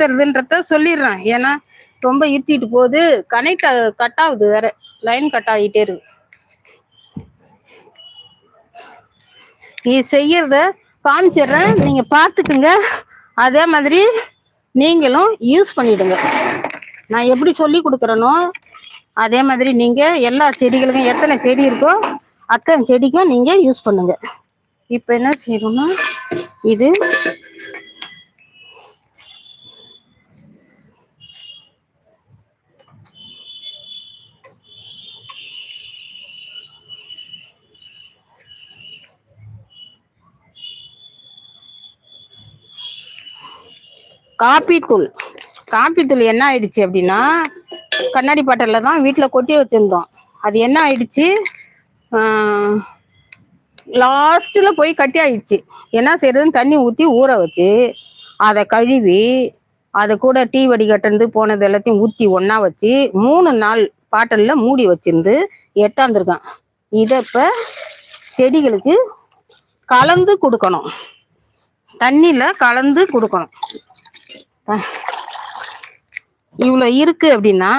தருதுன்றத சொல்லிடுறேன். ஏன்னா ரொம்ப இருட்டிட்டு போகுது, கட் ஆகுது, வேற லைன் கட் ஆகிட்டே இருக்கு. இது செய்யறத காமிச்சிடுறேன், நீங்க பாத்துக்குங்க. அதே மாதிரி நீங்களும் யூஸ் பண்ணிடுங்க. நான் எப்படி சொல்லி கொடுக்குறேனோ அதே மாதிரி நீங்க எல்லா செடிகளுக்கும், எத்தனை செடி இருக்கோ அத்தனை செடிக்கும் நீங்க யூஸ் பண்ணுங்க. இப்ப என்ன செய்யணும்னா, இது காப்பி தூள் என்ன ஆயிடுச்சு அப்படின்னா, கண்ணாடி பாட்டில தான் வீட்டுல கொட்டி வச்சிருந்தோம். அது என்ன ஆயிடுச்சு, லாஸ்ட்ல போய் கட்டி ஆயிடுச்சு. என்ன செய்யறதுன்னு தண்ணி ஊத்தி ஊற வச்சு அதை கழுவி அதை கூட டீ வடிகட்டு போனது எல்லாத்தையும் ஊத்தி ஒன்னா வச்சு 3 நாள் பாட்டில்ல மூடி வச்சிருந்து எட்டாந்துருக்கான். இத இப்ப செடிகளுக்கு கலந்து கொடுக்கணும், தண்ணியில கலந்து கொடுக்கணும். இவ்வளவு இருக்கு அப்படின்னா